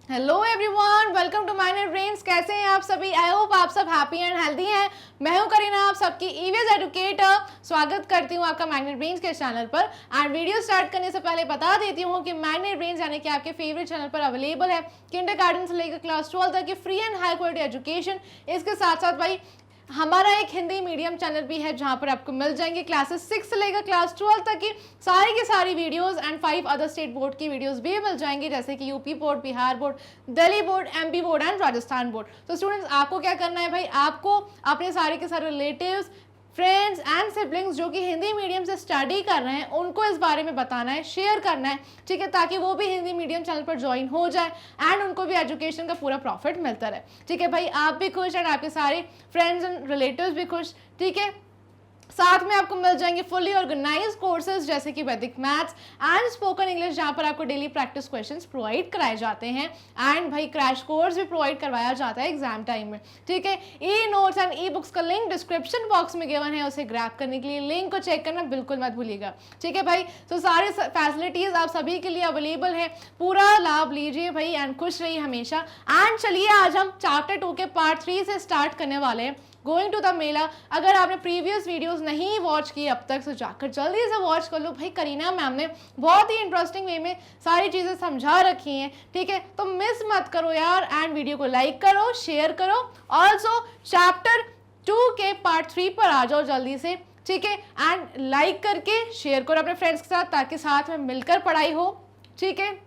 Hello everyone, welcome to minor brains. कैसे हैं आप सभी? आई होप आप सब हैप्पी एंड हेल्दी हैं। मैं हूं करीना, आप सबकी ईवीएस एजुकेटर। स्वागत करती हूं आपका माइनर ब्रेन्स के चैनल पर। एंड वीडियो स्टार्ट करने से पहले बता देती हूं कि माइनर ब्रेन्स यानी कि आपके फेवरेट चैनल पर अवेलेबल है किंडरगार्टन से लेकर क्लास 12 तक की free and high quality education. इसके साथ साथ भाई हमारा एक हिंदी मीडियम चैनल भी है जहां पर आपको मिल जाएंगे क्लासेस 6 से लेकर क्लास 12 तक की सारी videos and 5 other state board की वीडियोस भी मिल जाएंगी, जैसे कि UP board, Bihar board, Delhi board, MP board and Rajasthan board. तो स्टूडेंट्स, आपको क्या करना है भाई, आपको अपने सारे के सारे रिलेटिव्स, फ्रेंड्स एंड सिबलिंग्स जो कि हिंदी मीडियम से स्टडी कर रहे हैं उनको इस बारे में बताना है, शेयर करना है, ठीक है, ताकि वो भी हिंदी मीडियम चैनल पर ज्वाइन हो जाए एंड उनको भी एजुकेशन का पूरा प्रॉफिट मिलता रहे। ठीक है भाई, आप भी खुश एंड आपके सारे फ्रेंड्स एंड रिलेटिव्स भी खुश। ठीक है, साथ में आपको मिल जाएंगे फुली ऑर्गेनाइज कोर्सेज जैसे कि वैदिक मैथ्स एंड स्पोकन इंग्लिश, जहां पर आपको डेली प्रैक्टिस क्वेश्चंस प्रोवाइड कराए जाते हैं एंड भाई क्रैश कोर्स भी प्रोवाइड करवाया जाता है एग्जाम टाइम में। ठीक है, e notes and e books का लिंक डिस्क्रिप्शन बॉक्स में गिवन है, उसे ग्रैब करने के लिए लिंक को चेक करना बिल्कुल मत भूलिएगा। ठीक है भाई, तो सारे फैसिलिटीज आप सभी के लिए अवेलेबल है, पूरा लाभ लीजिए भाई एंड खुश रहिए हमेशा। एंड चलिए आज हम चैप्टर 2 के पार्ट 3 से स्टार्ट करने वाले हैं, गोइंग टू द मेला। अगर आपने प्रीवियस वीडियोस नहीं वॉच की अब तक तो जाकर जल्दी से वॉच कर लो भाई। करीना मैम ने बहुत ही इंटरेस्टिंग वे में सारी चीज़ें समझा रखी हैं। ठीक है, तो मिस मत करो यार एंड वीडियो को लाइक करो, शेयर करो। ऑल्सो चैप्टर 2 के पार्ट 3 पर आ जाओ जल्दी से। ठीक है, एंड लाइक करके शेयर करो अपने फ्रेंड्स के साथ ताकि साथ में मिलकर पढ़ाई हो। ठीक है,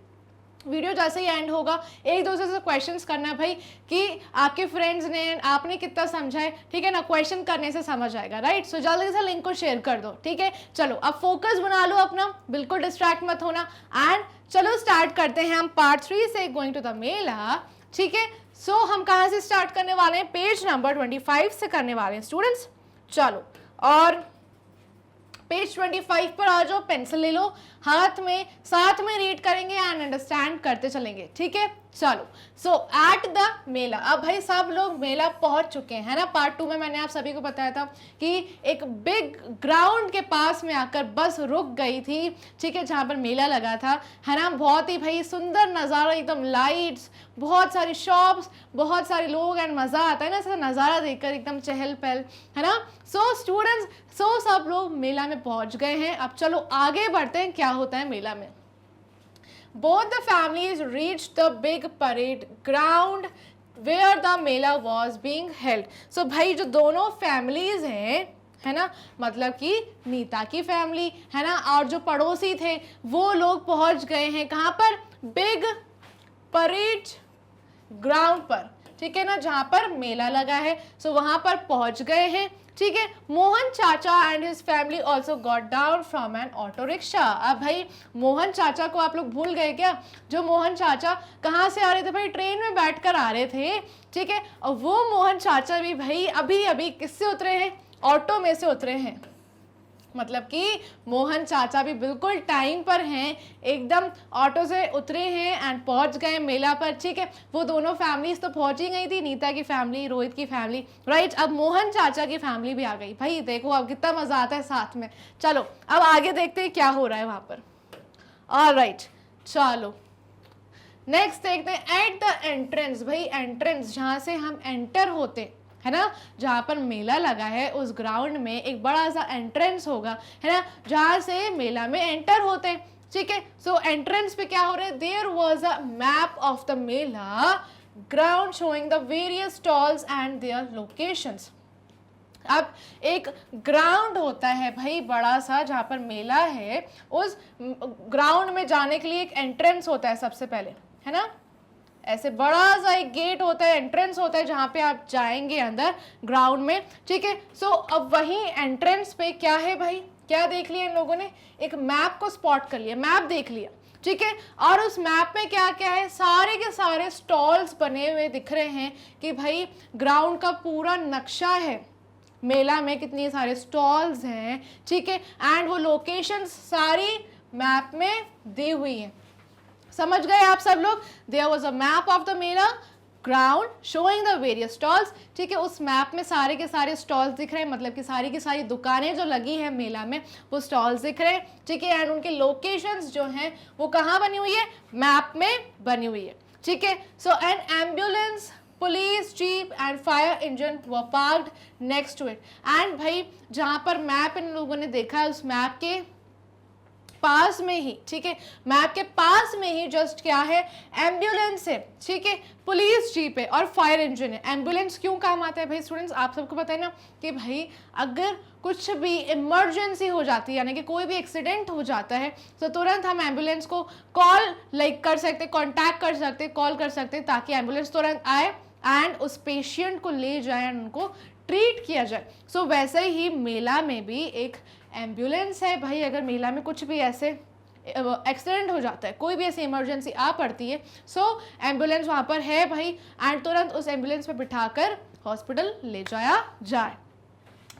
वीडियो जैसे ही एंड होगा एक दूसरे से क्वेश्चंस करना भाई कि आपके फ्रेंड्स ने आपने कितना समझा है। ठीक है ना, क्वेश्चन करने से समझ आएगा, राइट। सो जल्दी से लिंक को शेयर कर दो। ठीक है, चलो अब फोकस बना लो अपना, बिल्कुल डिस्ट्रैक्ट मत होना। एंड चलो स्टार्ट करते हैं हम पार्ट 3 से, गोइंग टू द मेला। ठीक है, सो हम कहाँ से स्टार्ट करने वाले हैं? पेज नंबर 25 से करने वाले हैं स्टूडेंट्स। चलो, और पेज 25 पर आ जाओ, पेंसिल ले लो हाथ में, साथ में रीड करेंगे एंड अंडरस्टैंड करते चलेंगे। ठीक है, चलो। सो एट द मेला, अब भाई सब लोग मेला पहुंच चुके हैं ना। पार्ट 2 में मैंने आप सभी को बताया था कि एक बिग ग्राउंड के पास में आकर बस रुक गई थी। ठीक है, जहां पर मेला लगा था, है ना। बहुत ही भाई सुंदर नज़ारा, एकदम लाइट्स, बहुत सारी शॉप्स, बहुत सारे लोग एंड मज़ा आता है ना ऐसा नज़ारा देखकर, एकदम चहल पहल, है ना। सो स्टूडेंट्स, सब लोग मेला में पहुंच गए हैं। अब चलो आगे बढ़ते हैं, क्या होता है मेला में। Both the families reached the big parade ground where the Mela was being held. So भाई जो दोनों फैमिलीज हैं, है ना, मतलब कि नीता की फैमिली, है ना, और जो पड़ोसी थे वो लोग पहुंच गए हैं कहाँ पर? बिग परेड ग्राउंड पर। ठीक है ना, जहां पर मेला लगा है। सो वहां पर पहुंच गए हैं। ठीक है, Mohan chacha and his family also got down from N auto rickshaw. अब भाई मोहन चाचा को आप लोग भूल गए क्या? जो मोहन चाचा कहाँ से आ रहे थे भाई? ट्रेन में बैठकर आ रहे थे। ठीक है, और वो मोहन चाचा भी भाई अभी अभी किससे उतरे हैं? ऑटो में से उतरे हैं। मतलब कि मोहन चाचा भी बिल्कुल टाइम पर हैं, एकदम ऑटो से उतरे हैं एंड पहुंच गए मेला पर। ठीक है, वो दोनों फैमिलीज तो पहुंच ही गई थी, नीता की फैमिली, रोहित की फैमिली, राइट। अब मोहन चाचा की फैमिली भी आ गई। भाई देखो अब कितना मजा आता है साथ में। चलो अब आगे देखते हैं क्या हो रहा है वहां पर। ऑलराइट, चलो नेक्स्ट देखते हैं एट द एंट्रेंस। भाई एंट्रेंस जहां से हम एंटर होते, है ना, जहां पर मेला लगा है उस ग्राउंड में एक बड़ा सा एंट्रेंस होगा, है ना, जहां से मेला में एंटर होते हैं। ठीक है, सो एंट्रेंस पे क्या हो रहा है? There was a map of the mela ground showing the various stalls and their locations. अब एक ग्राउंड होता है भाई बड़ा सा जहां पर मेला है, उस ग्राउंड में जाने के लिए एक एंट्रेंस होता है सबसे पहले, है ना। ऐसे बड़ा सा एक गेट होता है, एंट्रेंस होता है जहां पे आप जाएंगे अंदर ग्राउंड में। ठीक है, सो अब वही एंट्रेंस पे क्या है भाई? क्या देख लिया इन लोगों ने? एक मैप को स्पॉट कर लिया, मैप देख लिया। ठीक है, और उस मैप में क्या क्या है? सारे के सारे स्टॉल्स बने हुए दिख रहे हैं कि भाई ग्राउंड का पूरा नक्शा है, मेला में कितने सारे स्टॉल्स हैं। ठीक है, एंड वो लोकेशंस सारी मैप में दी हुई हैं। समझ गए आप सब लोग? There was a map of the mela ground showing the various stalls. ठीक है, उस मैप में सारे के सारे स्टॉल्स दिख रहे हैं, मतलब कि सारी की सारी दुकानें जो लगी हैं मेला में वो स्टॉल्स दिख रहे हैं। ठीक है, एंड उनके लोकेशंस जो हैं वो कहाँ बनी हुई है? मैप में बनी हुई है। ठीक है। So an ambulance, police jeep and fire engine were parked next to it. And भाई जहां पर मैप इन लोगों ने देखा है, उस मैप के पास में ही, ठीक है, मैप के पास में ही जस्ट क्या है, एम्बुलेंस है, ठीक है, पुलिस जीप है और फायर इंजन है। एम्बुलेंस क्यों काम आता है भाई स्टूडेंट्स, आप सबको पता है ना कि भाई अगर कुछ भी इमरजेंसी हो जाती है, यानी कि कोई भी एक्सीडेंट हो जाता है, तो तुरंत हम एम्बुलेंस को कॉल कर सकते, कांटेक्ट कर सकते, कॉल कर सकते, ताकि एम्बुलेंस तुरंत आए एंड उस पेशेंट को ले जाए एंड उनको ट्रीट किया जाए। सो वैसे ही मेला में भी एक एम्बुलेंस है भाई। अगर मेला में कुछ भी ऐसे एक्सीडेंट हो जाता है, कोई भी ऐसी इमरजेंसी आ पड़ती है, सो एम्बुलेंस वहाँ पर है भाई, एंड तुरंत उस एम्बुलेंस पे बिठाकर हॉस्पिटल ले जाया जाए,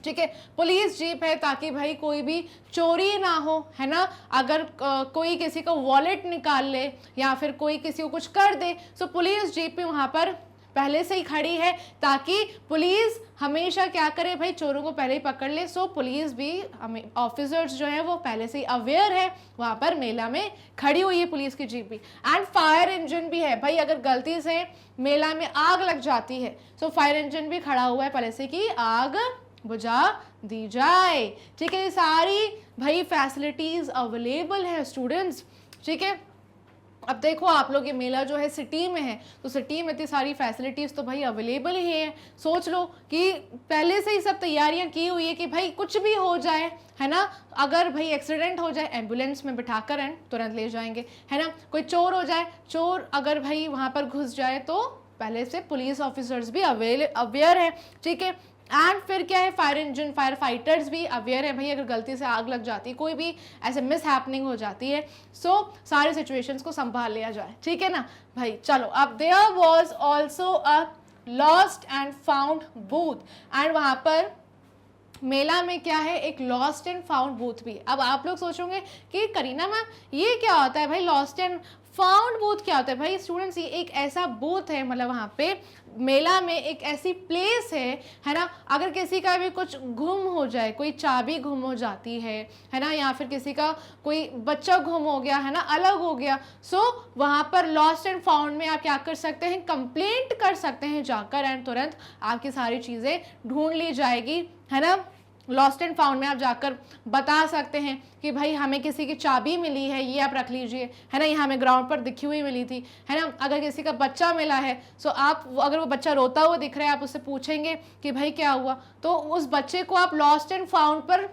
ठीक है। पुलिस जीप है ताकि भाई कोई भी चोरी ना हो, है ना, अगर कोई किसी का वॉलेट निकाल ले या फिर कोई किसी को कुछ कर दे, सो पुलिस जीप भी वहाँ पर पहले से ही खड़ी है ताकि पुलिस हमेशा क्या करे भाई, चोरों को पहले ही पकड़ ले। सो पुलिस भी, हमें ऑफिसर्स जो है वो पहले से ही अवेयर है, वहाँ पर मेला में खड़ी हुई है पुलिस की जीप भी। एंड फायर इंजन भी है भाई, अगर गलती से मेला में आग लग जाती है, सो फायर इंजन भी खड़ा हुआ है पहले से कि आग बुझा दी जाए, ठीक है। ये सारी भाई फैसिलिटीज अवेलेबल है स्टूडेंट्स, ठीक है। अब देखो आप लोग, ये मेला जो है सिटी में है, तो सिटी में इतनी सारी फैसिलिटीज़ तो भाई अवेलेबल ही है। सोच लो कि पहले से ही सब तैयारियां की हुई है कि भाई कुछ भी हो जाए, है ना, अगर भाई एक्सीडेंट हो जाए, एम्बुलेंस में बिठाकर तुरंत ले जाएंगे, है ना। कोई चोर हो जाए, चोर अगर भाई वहाँ पर घुस जाए, तो पहले से पुलिस ऑफिसर्स भी अवेयर है, ठीक है। एंड फिर क्या है, फायर इंजन, फायर फाइटर्स भी अवेयर है भाई, अगर गलती से आग लग जाती है, कोई भी ऐसे मिस हैपनिंग हो जाती है, सो सारे सिचुएशंस को संभाल लिया जाए, ठीक है ना भाई। चलो, अब there was also a lost and found booth, and वहाँ पर मेला में क्या है, एक लॉस्ट एंड फाउंड बूथ भी। अब आप लोग सोचोगे कि करीना मैम ये क्या होता है भाई, लॉस्ट एंड फाउंड बूथ क्या होता है भाई स्टूडेंट्स? ये एक ऐसा बूथ है, मतलब वहाँ पे मेला में एक ऐसी प्लेस है ना, अगर किसी का भी कुछ गुम हो जाए, कोई चाबी गुम हो जाती है ना, या फिर किसी का कोई बच्चा गुम हो गया, है ना, अलग हो गया, सो वहाँ पर लॉस्ट एंड फाउंड में आप क्या कर सकते हैं, कंप्लेंट कर सकते हैं जाकर, एंड तुरंत आपकी सारी चीज़ें ढूंढ ली जाएगी, है ना। लॉस्ट एंड फाउंड में आप जाकर बता सकते हैं कि भाई हमें किसी की चाबी मिली है, ये आप रख लीजिए, है ना, ये हमें ग्राउंड पर दिखी हुई मिली थी, है ना। अगर किसी का बच्चा मिला है, सो आप अगर वो बच्चा रोता हुआ दिख रहा है, आप उससे पूछेंगे कि भाई क्या हुआ, तो उस बच्चे को आप लॉस्ट एंड फाउंड पर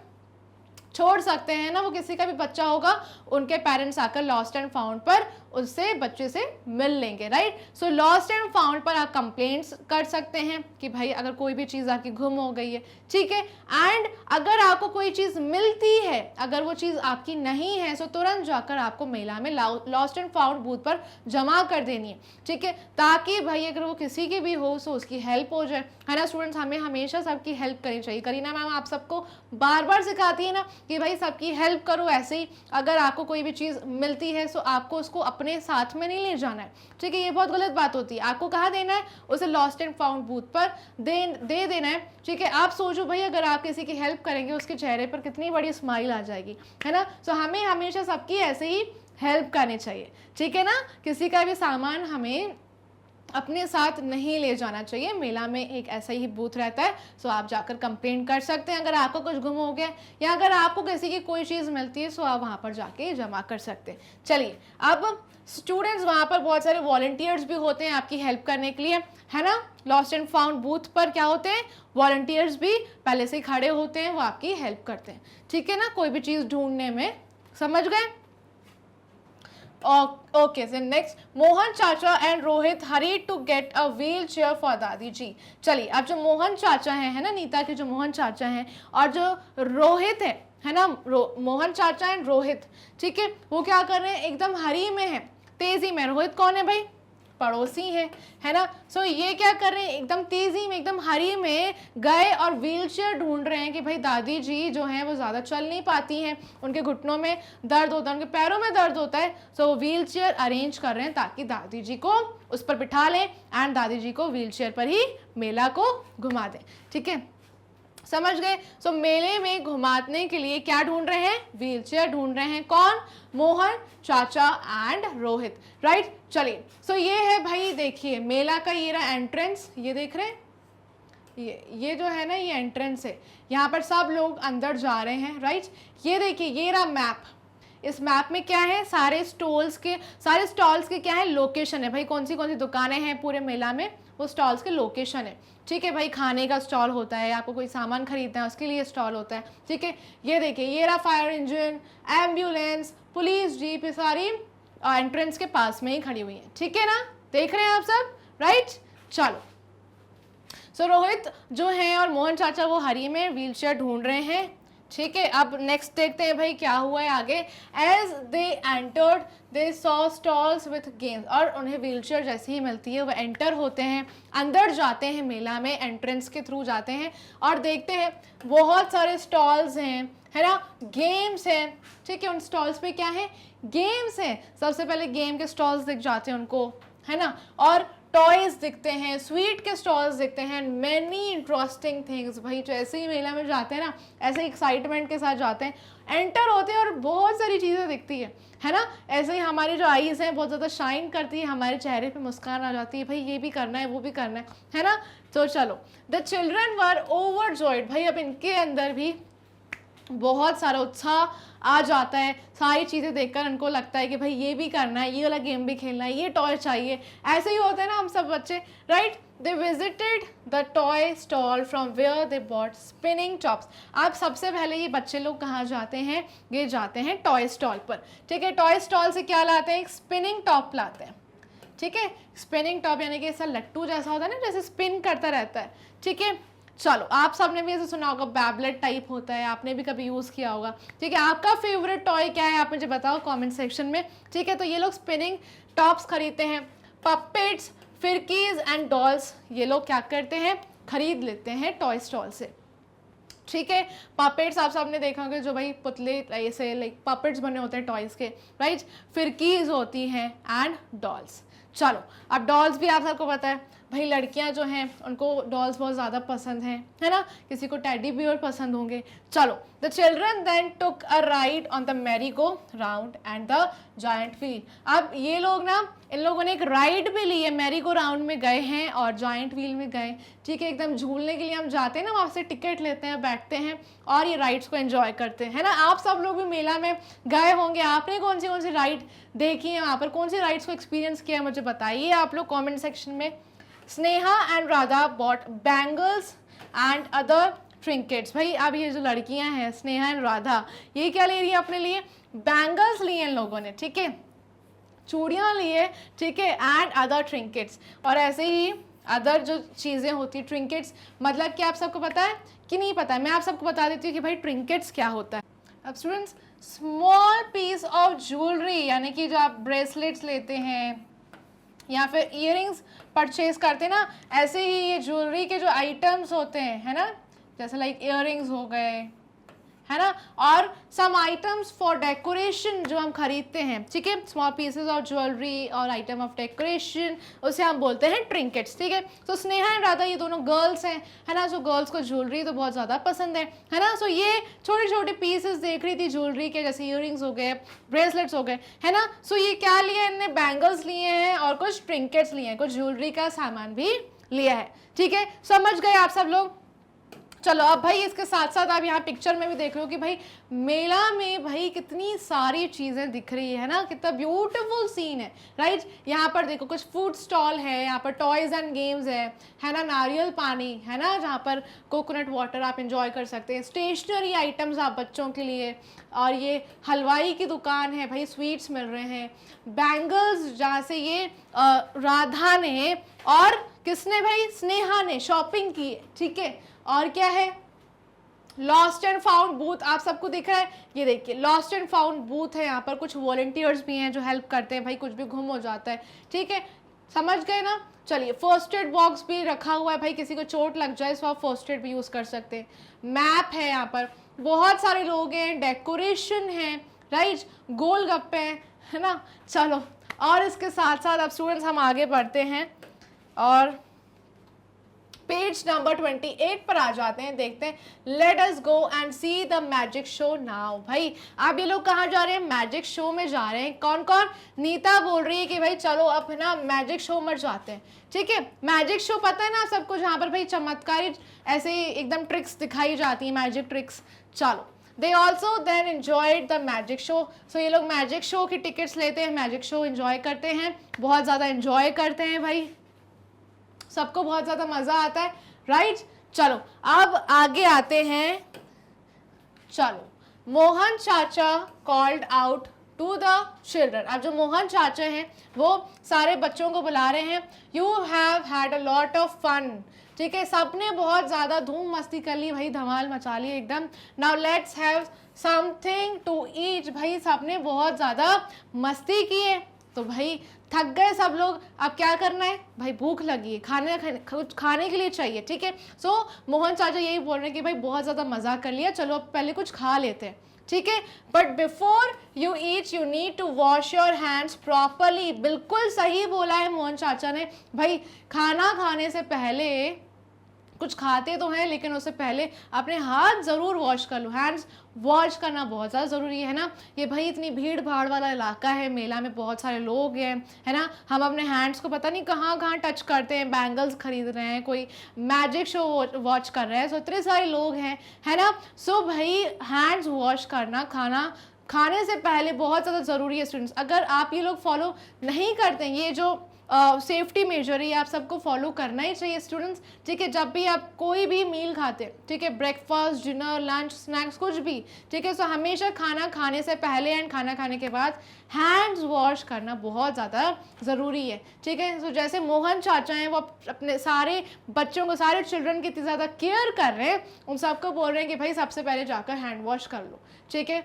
छोड़ सकते हैं ना। वो किसी का भी बच्चा होगा, उनके पेरेंट्स आकर लॉस्ट एंड फाउंड पर उससे बच्चे से मिल लेंगे, right. So lost and found पर आप कंप्लेंट्स कर सकते हैं कि भाई अगर कोई भी चीज़ आपकी गुम हो गई है, ठीक है। एंड अगर आपको कोई चीज़ मिलती है, अगर वो चीज़ आपकी नहीं है, सो तुरंत जाकर आपको मेला में लॉस्ट एंड फाउंड बूथ पर जमा कर देनी है, ठीक है, ताकि भाई अगर वो किसी की भी हो, सो उसकी हेल्प हो जाए, है ना। स्टूडेंट्स, हमें हमेशा सबकी हेल्प करनी चाहिए। करीना मैम आप सबको बार बार सिखाती है ना कि भाई सबकी हेल्प करो। ऐसे ही अगर आपको कोई भी चीज़ मिलती है, सो आपको उसको अपने साथ में नहीं ले जाना है, ठीक है, ये बहुत गलत बात होती है। आपको कहाँ देना है, उसे लॉस्ट एंड फाउंड बूथ पर दे देना है, ठीक है। आप सोचो भाई अगर आप किसी की हेल्प करेंगे, उसके चेहरे पर कितनी बड़ी स्माइल आ जाएगी, है ना। सो हमें हमेशा सबकी ऐसे ही हेल्प करनी चाहिए, ठीक है ना। किसी का भी सामान हमें अपने साथ नहीं ले जाना चाहिए। मेला में एक ऐसा ही बूथ रहता है, सो आप जाकर कंप्लेंट कर सकते हैं अगर आपको कुछ गुम हो गया, या अगर आपको किसी की कोई चीज़ मिलती है, सो आप वहाँ पर जाके जमा कर सकते हैं। चलिए, अब स्टूडेंट्स वहाँ पर बहुत सारे वॉलंटियर्स भी होते हैं आपकी हेल्प करने के लिए, है ना। लॉस्ट एंड फाउंड बूथ पर क्या होते हैं, वॉलंटियर्स भी पहले से खड़े होते हैं, वो आपकी हेल्प करते हैं, ठीक है ना, कोई भी चीज़ ढूंढने में। समझ गए? Okay, so next, Mohan chacha and Rohit hurry to get a wheelchair for dadi ji. चलिए, अब जो मोहन चाचा हैं, है ना, नीता के जो मोहन चाचा हैं, और जो रोहित है ना, मोहन चाचा एंड रोहित, ठीक है, वो क्या कर रहे हैं, एकदम हरी में है, तेजी में। रोहित कौन है भाई, पड़ोसी है ना। सो ये क्या कर रहे हैं, एकदम तेजी में, एकदम हरी में गए और व्हीलचेयर ढूंढ रहे हैं कि भाई दादी जी जो हैं वो ज़्यादा चल नहीं पाती हैं, उनके घुटनों में दर्द होता है, उनके पैरों में दर्द होता है। सो वो व्हीलचेयर अरेंज कर रहे हैं ताकि दादी जी को उस पर बिठा लें एंड दादी जी को व्हीलचेयर पर ही मेला को घुमा दें, ठीक है। समझ गए। सो मेले में घुमाने के लिए क्या ढूंढ रहे हैं, व्हील चेयर ढूंढ रहे हैं। कौन, मोहन, चाचा एंड रोहित, राइट। चलिए सो ये है भाई, देखिए मेला का ये रहा एंट्रेंस, ये देख रहे हैं, ये जो है ना ये एंट्रेंस है, यहाँ पर सब लोग अंदर जा रहे हैं, राइट। ये देखिए ये रहा मैप, इस मैप में क्या है, सारे स्टॉल्स के क्या है, लोकेशन है भाई, कौन सी दुकानें हैं पूरे मेला में, वो स्टॉल्स के लोकेशन है, ठीक है भाई। खाने का स्टॉल होता है, आपको कोई सामान खरीदना है उसके लिए स्टॉल होता है, ठीक है। ये देखिए ये रहा fire engine, ambulance, police jeep, ये सारी एंट्रेंस के पास में ही खड़ी हुई है, ठीक है ना, देख रहे हैं आप सब, राइट। चलो सो रोहित जो है और मोहन चाचा वो हरी में व्हील चेयर ढूंढ रहे हैं, ठीक है। अब नेक्स्ट देखते हैं भाई क्या हुआ है आगे। As they entered they saw stalls with games, और उन्हें व्हील चेयर जैसे ही मिलती है वो एंटर होते हैं, अंदर जाते हैं मेला में, एंट्रेंस के थ्रू जाते हैं और देखते हैं बहुत सारे स्टॉल्स हैं, है ना, गेम्स हैं, ठीक है। उन स्टॉल्स पे क्या है, गेम्स हैं। सबसे पहले गेम के स्टॉल्स दिख जाते हैं उनको, है ना, और टॉयज दिखते हैं, स्वीट के स्टॉल्स दिखते हैं, मैनी इंटरेस्टिंग थिंग्स। भाई जैसे ही मेला में जाते हैं ना, ऐसे एक्साइटमेंट के साथ जाते हैं, एंटर होते हैं और बहुत सारी चीज़ें दिखती है ना। ऐसे ही हमारी जो आईज हैं बहुत ज़्यादा शाइन करती है, हमारे चेहरे पे मुस्कान आ जाती है, भाई ये भी करना है वो भी करना है ना। तो चलो, द चिल्ड्रन वर ओवरजॉयड, भाई अब इनके अंदर भी बहुत सारा उत्साह आ जाता है, सारी चीज़ें देखकर उनको लगता है कि भाई ये भी करना है, ये वाला गेम भी खेलना है, ये टॉय चाहिए। ऐसे ही होते हैं ना हम सब बच्चे, right. They visited the toy stall from where they bought spinning tops. आप सबसे पहले ये बच्चे लोग कहाँ जाते हैं, ये जाते हैं टॉय स्टॉल पर, ठीक है। टॉय स्टॉल से क्या लाते हैं, एक स्पिनिंग टॉप लाते हैं, ठीक है। स्पिनिंग टॉप यानी कि ऐसा लट्टू जैसा होता है ना, जैसे स्पिन करता रहता है, ठीक है। चलो आप सबने भी ऐसे सुना होगा, बैबलेट टाइप होता है, आपने भी कभी यूज़ किया होगा, ठीक है। आपका फेवरेट टॉय क्या है आप मुझे बताओ कमेंट सेक्शन में, ठीक है। तो ये लोग स्पिनिंग टॉप्स खरीदते हैं, पपेट्स, फिरकीज एंड डॉल्स ये लोग क्या करते हैं, खरीद लेते हैं टॉय स्टॉल से, ठीक है। पपेट्स आप सबने देखा होगा, जो भाई पुतले ऐसे लाइक पपेट्स बने होते हैं टॉयज़ के, राइट। फिरकीज होती हैं एंड डॉल्स। चलो अब डॉल्स भी आप सबको पता है भाई, लड़कियां जो हैं उनको डॉल्स बहुत ज़्यादा पसंद हैं, है ना, किसी को टेडी बियर पसंद होंगे। चलो, the children then took a ride on the merry go round and the giant wheel. अब ये लोग ना, इन लोगों ने एक राइड भी ली है, मैरी गो राउंड में गए हैं और जायंट व्हील में गए, ठीक है। एकदम झूलने के लिए हम जाते हैं ना, वहाँ से टिकट लेते हैं, बैठते हैं और ये राइड्स को एंजॉय करते हैं, है ना। आप सब लोग भी मेला में गए होंगे, आपने कौन सी राइड देखी है, वहाँ पर कौन सी राइड्स को एक्सपीरियंस किया, मुझे बताइए आप लोग कॉमेंट सेक्शन में। Sneha and Radha bought bangles and other trinkets. भाई अब ये जो लड़कियां हैं स्नेहा एंड राधा, ये क्या ले रही है अपने लिए, बैंगल्स लिए इन लोगों ने, ठीक है, चूड़ियाँ लिए, ठीक है, एंड अदर ट्रिंकेट्स। और ऐसे ही अदर जो चीज़ें होती है, ट्रिंकेट्स मतलब कि आप सबको पता है कि नहीं पता है, मैं आप सबको बता देती हूँ कि भाई ट्रिंकेट्स क्या होता है। अब students, small piece of jewellery, यानी कि जो आप ब्रेसलेट्स लेते हैं या फिर इयररिंग्स परचेज करते हैं ना, ऐसे ही ये ज्वेलरी के जो आइटम्स होते हैं, है ना, जैसे लाइक इयररिंग्स हो गए, है ना, और सम आइटम्स फॉर डेकोरेशन जो हम खरीदते हैं, ठीक है, स्मॉल पीसेस ऑफ ज्वेलरी और आइटम ऑफ डेकोरेशन, उसे हम बोलते हैं ट्रिंकेट्स, ठीक है। तो स्नेहा एंड राधा ये दोनों गर्ल्स हैं, है ना, जो गर्ल्स को ज्वेलरी तो बहुत ज़्यादा पसंद है ना। सो ये छोटे छोटे पीसेस देख रही थी ज्वेलरी के, जैसे इयररिंग्स हो गए, ब्रेसलेट्स हो गए, है ना। सो ये क्या लिया इनने, बैंगल्स लिए हैं और कुछ ट्रिंकेट्स लिए हैं, कुछ ज्वेलरी का सामान भी लिया है, ठीक है। समझ गए आप सब लोग। चलो अब भाई इसके साथ साथ आप यहाँ पिक्चर में भी देख रहे हो कि भाई मेला में भाई कितनी सारी चीज़ें दिख रही है ना, कितना ब्यूटीफुल सीन है, राइट। यहाँ पर देखो कुछ फूड स्टॉल है, यहाँ पर टॉयज़ एंड गेम्स है ना, नारियल पानी है ना, जहाँ पर कोकोनट वाटर आप इंजॉय कर सकते हैं, स्टेशनरी आइटम्स आप बच्चों के लिए, और ये हलवाई की दुकान है भाई, स्वीट्स मिल रहे हैं, बैंगल्स जहाँ से ये राधा ने और किसने भाई, स्नेहा ने शॉपिंग की है, ठीक है। और क्या है, लॉस्ट एंड फाउंड बूथ आप सबको दिख रहा है, ये देखिए लॉस्ट एंड फाउंड बूथ है, यहाँ पर कुछ वॉलंटियर्स भी हैं जो हेल्प करते हैं, भाई कुछ भी गुम हो जाता है, ठीक है, समझ गए ना। चलिए फर्स्ट एड बॉक्स भी रखा हुआ है, भाई किसी को चोट लग जाए तो आप फर्स्ट एड भी यूज़ कर सकते हैं। मैप है, यहाँ पर बहुत सारे लोग हैं, डेकोरेशन है, राइट, गोलगप्पे है ना। चलो और इसके साथ साथ अब स्टूडेंट्स हम आगे बढ़ते हैं और पेज नंबर 28 पर आ जाते हैं, देखते हैं। Let us go and see the magic show now. भाई आप ये लोग कहाँ जा रहे हैं? मैजिक शो में जा रहे हैं। कौन कौन? नीता बोल रही है कि भाई चलो अब ना मैजिक शो में जाते हैं। ठीक है, मैजिक शो पता है ना सबको, जहाँ पर भाई चमत्कारी ऐसे ही एकदम ट्रिक्स दिखाई जाती है, मैजिक ट्रिक्स। चलो, they also then enjoyed the magic show. So ये लोग मैजिक शो की टिकट्स लेते हैं, मैजिक शो एंजॉय करते हैं, बहुत ज़्यादा एंजॉय करते हैं भाई, सबको बहुत ज़्यादा मज़ा आता है, राइट। चलो अब आगे आते हैं। चलो, Mohan chacha called out to the children. अब जो मोहन चाचा हैं वो सारे बच्चों को बुला रहे हैं। You have had a lot of fun. ठीक है, सबने बहुत ज़्यादा धूम मस्ती कर ली भाई, धमाल मचा ली एकदम। Now let's have something to eat. भाई सबने बहुत ज़्यादा मस्ती की है तो भाई थक गए सब लोग, अब क्या करना है भाई, भूख लगी है, कुछ खाने के लिए चाहिए। ठीक है, सो मोहन चाचा यही बोल रहे हैं कि भाई बहुत ज़्यादा मज़ा कर लिया, चलो अब पहले कुछ खा लेते हैं। ठीक है, but before you eat you need to wash your hands properly. बिल्कुल सही बोला है मोहन चाचा ने। भाई खाना खाने से पहले, कुछ खाते तो हैं लेकिन उससे पहले अपने हाथ ज़रूर वॉश कर लो। हैंड्स वॉश करना बहुत ज़्यादा ज़रूरी है ना। ये भाई इतनी भीड़ भाड़ वाला इलाका है, मेला में बहुत सारे लोग हैं, है ना। हम अपने हैंड्स को पता नहीं कहाँ कहाँ टच करते हैं, बैंगल्स खरीद रहे हैं, कोई मैजिक शो वॉच कर रहे हैं, सो इतने सारे लोग हैं, है ना। सो भाई हैंड्स वॉश करना खाना खाने से पहले बहुत ज़्यादा ज़रूरी है स्टूडेंट्स। अगर आप ये लोग फॉलो नहीं करते हैं, ये जो सेफ्टी मेजर है, आप सबको फॉलो करना ही चाहिए स्टूडेंट्स। ठीक है, जब भी आप कोई भी मील खाते हैं, ठीक है, ब्रेकफास्ट, डिनर, लंच, स्नैक्स, कुछ भी, ठीक है, सो हमेशा खाना खाने से पहले एंड खाना खाने के बाद हैंड्स वॉश करना बहुत ज़्यादा ज़रूरी है। ठीक है, सो जैसे मोहन चाचा हैं वो अपने सारे बच्चों को, सारे चिल्ड्रन की इतनी ज़्यादा केयर कर रहे हैं, उन सबको बोल रहे हैं कि भाई सबसे पहले जाकर हैंड वॉश कर लो। ठीक है,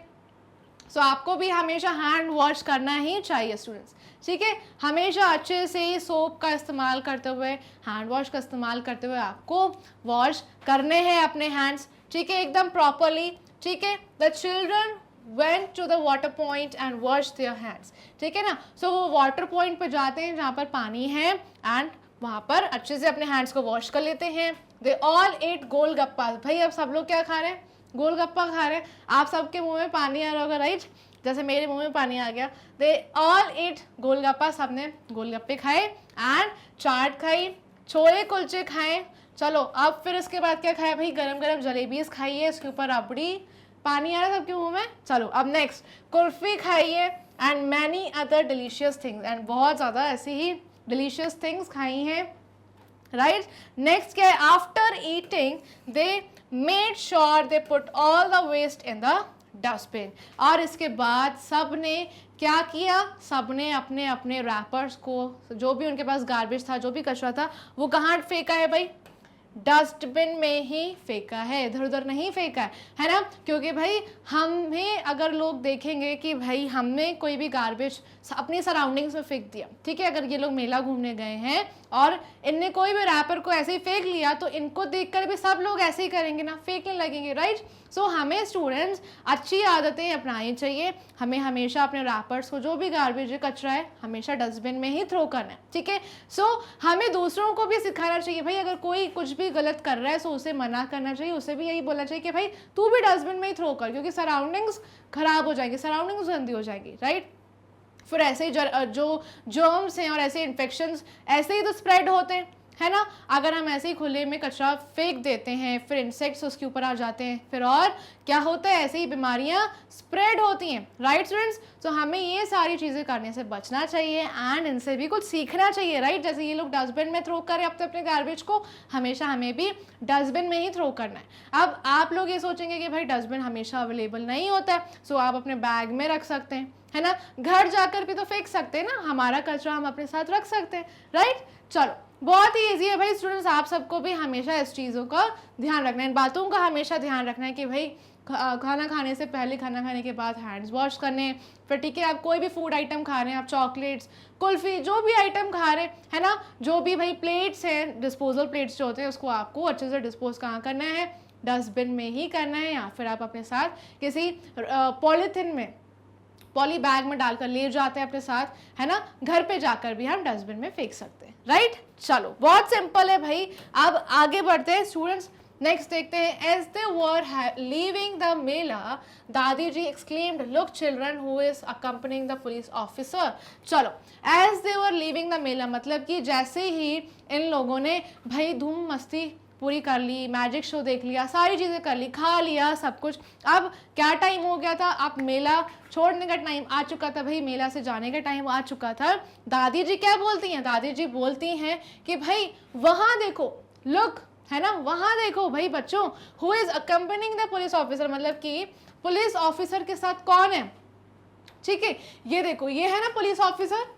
सो आपको भी हमेशा हैंड वॉश करना ही चाहिए स्टूडेंट्स। ठीक है, हमेशा अच्छे से सोप का इस्तेमाल करते हुए, हैंड वॉश का इस्तेमाल करते हुए आपको वॉश करने हैं अपने हैंड्स। ठीक है, एकदम प्रॉपरली। ठीक है, the children went to the water point and washed their hands। ठीक है ना, सो वो वाटर पॉइंट पे जाते हैं जहाँ पर पानी है एंड वहाँ पर अच्छे से अपने हैंड्स को वॉश कर लेते हैं। They all at golgappa. भाई अब सब लोग क्या खा रहे हैं? गोलगप्पा खा रहे हैं। आप सबके मुंह में पानी आ रहा होगा, राइट, जैसे मेरे मुंह में पानी आ गया। दे ऑल एट गोलगप्पा, सबने गोलगप्पे खाए एंड चाट खाई, छोले कुलचे खाए। चलो अब फिर इसके बाद क्या खाया भाई? गरम गरम जलेबीज खाइए, इसके ऊपर रबड़ी, पानी आ रहा है सबके मुंह में। चलो अब नेक्स्ट कुल्फी खाइए and many other delicious things, and बहुत ज़्यादा ऐसी ही डिलीशियस थिंग्स खाई हैं, राइट। नेक्स्ट क्या है? After eating they made sure they put all the waste in the dustbin. और इसके बाद सब ने क्या किया? सब ने अपने अपने रैपर्स को, जो भी उनके पास गार्बेज था, जो भी कचरा था, वो कहाँ फेंका है भाई? डस्टबिन में ही फेंका है, इधर उधर नहीं फेंका है ना। क्योंकि भाई हमें अगर लोग देखेंगे कि भाई हमने कोई भी गार्बेज अपनी सराउंडिंग्स में फेंक दिया, ठीक है, अगर ये लोग मेला घूमने गए हैं और इनने कोई भी रैपर को ऐसे ही फेंक लिया तो इनको देखकर भी सब लोग ऐसे ही करेंगे ना, फेंकने लगेंगे, राइट। सो हमें स्टूडेंट्स अच्छी आदतें अपनानी चाहिए। हमें हमेशा अपने रैपर्स को, जो भी गार्बेज कचरा है, हमेशा डस्टबिन में ही थ्रो करना है, ठीक है। सो हमें दूसरों को भी सिखाना चाहिए भाई, अगर कोई कुछ भी गलत कर रहा है तो उसे मना करना चाहिए, उसे भी यही बोलना चाहिए कि भाई तू भी डस्टबिन में ही थ्रो कर, क्योंकि सराउंडिंग्स खराब हो जाएंगी, सराउंडिंग्स गंदी हो जाएगी, राइट। फिर ऐसे ही जो जर्म्स हैं और ऐसे इन्फेक्शंस ऐसे ही तो स्प्रेड होते हैं, है ना। अगर हम ऐसे ही खुले में कचरा फेंक देते हैं, फिर इंसेक्ट्स उसके ऊपर आ जाते हैं, फिर और क्या होता है, ऐसे ही बीमारियां स्प्रेड होती हैं, राइट स्टूडेंट्स। तो हमें ये सारी चीज़ें करने से बचना चाहिए एंड इनसे भी कुछ सीखना चाहिए, राइट। जैसे ये लोग डस्टबिन में थ्रो करें अपने गार्बेज को, हमेशा हमें भी डस्टबिन में ही थ्रो करना है। अब आप लोग ये सोचेंगे कि भाई डस्टबिन हमेशा अवेलेबल नहीं होता है, सो आप अपने बैग में रख सकते हैं, है ना। घर जाकर भी तो फेंक सकते हैं ना, हमारा कचरा हम अपने साथ रख सकते हैं, राइट। चलो बहुत ही ईजी है भाई स्टूडेंट्स, आप सबको भी हमेशा इस चीज़ों का ध्यान रखना है, इन बातों का हमेशा ध्यान रखना है कि भाई खाना खाने से पहले, खाना खाने के बाद हैंड्स वॉश करने। फिर ठीक है, आप कोई भी फूड आइटम खा रहे हैं, आप चॉकलेट्स, कुल्फ़ी, जो भी आइटम खा रहे हैं, है ना, जो भी भाई प्लेट्स हैं, डिस्पोजल प्लेट्स जो होते हैं, उसको आपको अच्छे से डिस्पोज कहाँ करना है? डस्टबिन में ही करना है, या फिर आप अपने साथ किसी पॉलीथिन में पॉली बैग में डालकर ले जाते हैं अपने साथ, है ना, घर पे जाकर भी हम डस्टबिन में फेंक सकते हैं, राइट। चलो बहुत सिंपल है भाई। अब आगे बढ़ते हैं स्टूडेंट्स, नेक्स्ट देखते हैं। As they were leaving the mela, dadi ji exclaimed, look children who is accompanying the police officer. चलो, as they were leaving the mela मतलब कि जैसे ही इन लोगों ने भाई धूम मस्ती पूरी कर ली, मैजिक शो देख लिया, सारी चीज़ें कर ली, खा लिया सब कुछ, अब क्या टाइम हो गया था, अब मेला छोड़ने का टाइम आ चुका था भाई, मेला से जाने का टाइम आ चुका था। दादी जी क्या बोलती हैं, दादी जी बोलती हैं कि भाई वहाँ देखो, लुक, है ना, वहाँ देखो भाई बच्चों, who is accompanying the police officer, मतलब कि पुलिस ऑफिसर के साथ कौन है, ठीक है, ये देखो, ये है ना पुलिस ऑफिसर।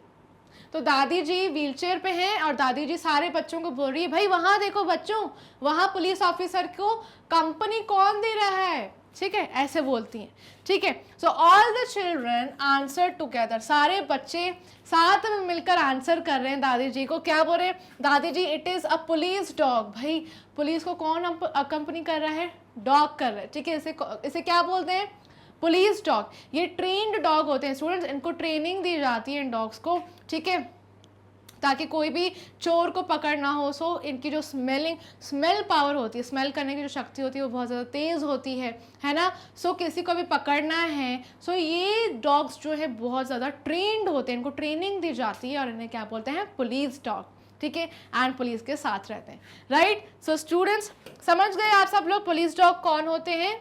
तो दादी जी व्हीलचेयर पे हैं और दादी जी सारे बच्चों को बोल रही है, भाई वहां देखो बच्चों, वहां पुलिस ऑफिसर को कंपनी कौन दे रहा है, ठीक है, ऐसे बोलती हैं, ठीक है। So all the children answer together, सारे बच्चे साथ में मिलकर आंसर कर रहे हैं दादी जी को, क्या बोल रहे हैं दादी जी, it is a police dog, भाई पुलिस को कौन कंपनी कर रहा है, डॉग कर रहा है, ठीक है, इसे क्या बोलते हैं, पुलिस डॉग। ये ट्रेन्ड डॉग होते हैं स्टूडेंट्स, इनको ट्रेनिंग दी जाती है इन डॉग्स को, ठीक है, ताकि कोई भी चोर को पकड़ना हो। सो इनकी जो स्मेल पावर होती है, स्मेल करने की जो शक्ति होती है वो बहुत ज़्यादा तेज़ होती है ना। सो किसी को भी पकड़ना है, सो ये डॉग्स जो है बहुत ज़्यादा ट्रेंड होते हैं, इनको ट्रेनिंग दी जाती है और इन्हें क्या बोलते हैं, पुलिस डॉग, ठीक है, एंड पुलिस के साथ रहते हैं, राइट। सो स्टूडेंट्स समझ गए आप सब लोग पुलिस डॉग कौन होते हैं,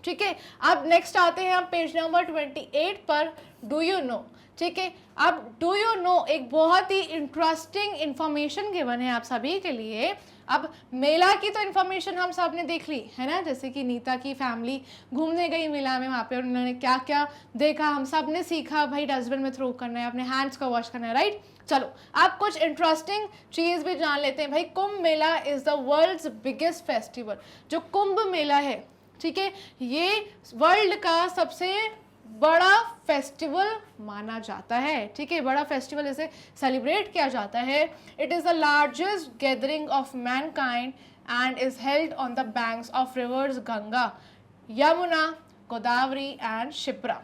ठीक है। अब नेक्स्ट आते हैं हम पेज नंबर 28 पर, डू यू नो, ठीक है। अब डू यू नो एक बहुत ही इंटरेस्टिंग इंफॉर्मेशन गिवन है आप सभी के लिए। अब मेला की तो इन्फॉर्मेशन हम सब ने देख ली है ना, जैसे कि नीता की फैमिली घूमने गई मेला में, वहाँ पे उन्होंने क्या क्या देखा, हम सब ने सीखा भाई डस्टबिन में थ्रो करना है, अपने हैंड्स को वॉश करना है, राइट। चलो आप कुछ इंटरेस्टिंग चीज़ भी जान लेते हैं भाई। Kumbh Mela is the world's biggest festival, जो कुंभ मेला है, ठीक है, ये वर्ल्ड का सबसे बड़ा फेस्टिवल माना जाता है, ठीक है, बड़ा फेस्टिवल इसे सेलिब्रेट किया जाता है। It is the largest gathering of Mankind and is held on the banks of reverse Ganga, Yamuna, Godavari and Shipra,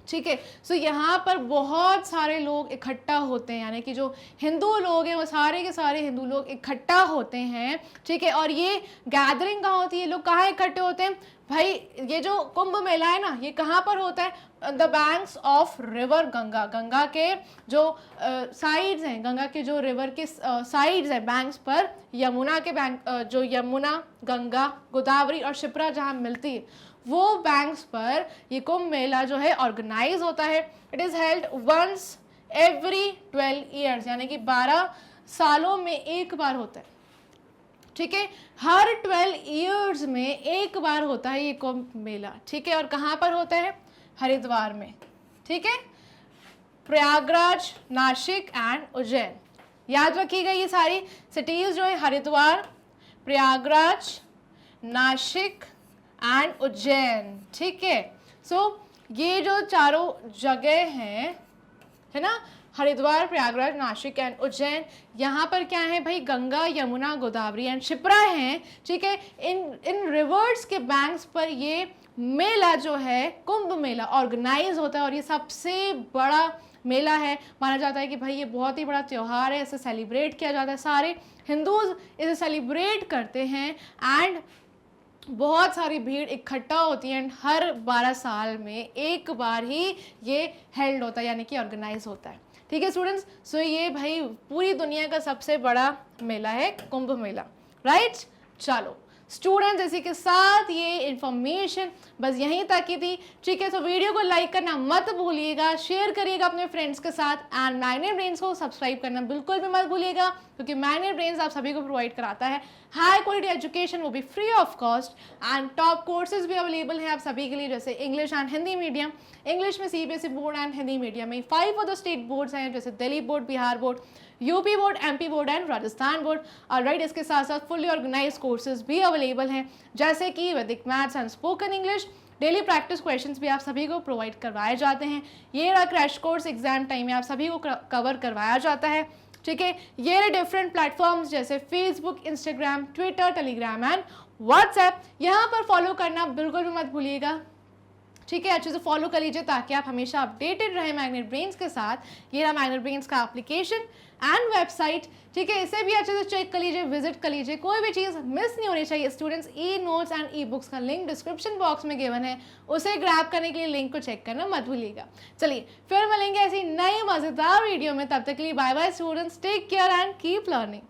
ठीक है। सो यहाँ पर बहुत सारे लोग इकट्ठा होते हैं, यानी कि जो हिंदू लोग हैं वो सारे के सारे हिंदू लोग इकट्ठा होते हैं, ठीक है। और ये गैदरिंग कहाँ होती है, लोग कहाँ इकट्ठे होते हैं भाई, ये जो कुंभ मेला है ना, ये कहाँ पर होता है, the banks of river Ganga, Ganga के जो साइड्स हैं, गंगा के जो रिवर के साइड्स हैं, बैंक्स पर, यमुना के बैंक, जो यमुना, गंगा, गोदावरी और शिप्रा जहाँ मिलती है, वो बैंक्स पर ये कुंभ मेला जो है ऑर्गेनाइज होता है। It is held once every 12 years, यानी कि 12 सालों में एक बार होता है, ठीक है, हर 12 ईयर्स में एक बार होता है ये कुंभ मेला, ठीक है। और कहाँ पर होता है, हरिद्वार में, ठीक है, प्रयागराज, नासिक एंड उज्जैन, याद रखिएगा ये सारी सिटीज़ जो है, हरिद्वार, प्रयागराज, नासिक एंड उज्जैन, ठीक है। सो ये जो चारों जगह हैं, है ना, हरिद्वार, प्रयागराज, नासिक एंड उज्जैन, यहाँ पर क्या है भाई, गंगा, यमुना, गोदावरी एंड शिप्रा हैं, ठीक है। इन रिवर्स के बैंक्स पर ये मेला जो है कुंभ मेला ऑर्गेनाइज होता है और ये सबसे बड़ा मेला है, माना जाता है कि भाई ये बहुत ही बड़ा त्यौहार है, इसे सेलिब्रेट किया जाता है, सारे हिंदूज इसे सेलिब्रेट करते हैं एंड बहुत सारी भीड़ इकट्ठा होती है एंड हर 12 साल में एक बार ही ये हेल्ड होता है, यानी कि ऑर्गेनाइज होता है, ठीक है स्टूडेंट्स। सो ये भाई पूरी दुनिया का सबसे बड़ा मेला है कुंभ मेला, राइट। चलो स्टूडेंट्स इसी के साथ ये इन्फॉर्मेशन बस यहीं तक की थी, ठीक है। तो वीडियो को लाइक करना मत भूलिएगा, शेयर करिएगा अपने फ्रेंड्स के साथ एंड मैग्नेट ब्रेन्स को सब्सक्राइब करना बिल्कुल भी मत भूलिएगा, क्योंकि मैग्नेट ब्रेन्स आप सभी को प्रोवाइड कराता है हाई क्वालिटी एजुकेशन, वो भी free of cost and top courses भी अवेलेबल हैं आप सभी के लिए, जैसे English and Hindi medium, English में CBSE board and Hindi medium में 5 अदर स्टेट बोर्ड्स हैं, जैसे Delhi board, Bihar board, UP board, MP board and Rajasthan board. और राइट इसके साथ साथ फुल्ली ऑर्गेनाइज कोर्सेज भी अवेलेबल हैं, जैसे कि वैदिक maths and spoken English, daily practice questions भी आप सभी को प्रोवाइड करवाए जाते हैं। ये रहा क्रैश कोर्स एग्जाम टाइम में आप सभी को कवर करवाया जाता है, ठीक है। ये रहे डिफरेंट प्लेटफॉर्म्स जैसे Facebook, Instagram, Twitter, Telegram and WhatsApp, यहाँ पर फॉलो करना बिल्कुल भी मत भूलिएगा, ठीक है, अच्छे से फॉलो कर लीजिए ताकि आप हमेशा अपडेटेड रहें मैग्नेट ब्रेन्स के साथ। ये रहा मैग्नेट ब्रेन्स का एप्लीकेशन एंड वेबसाइट, ठीक है, इसे भी अच्छे से चेक कर लीजिए, विजिट कर लीजिए, कोई भी चीज़ मिस नहीं होनी चाहिए students. E notes and e books का लिंक डिस्क्रिप्शन बॉक्स में गिवन है, उसे ग्रैब करने के लिए लिंक को चेक करना मत भूलिएगा। चलिए फिर मिलेंगे ऐसी नई मज़ेदार वीडियो में, तब तक के लिए bye bye students, take care and keep learning.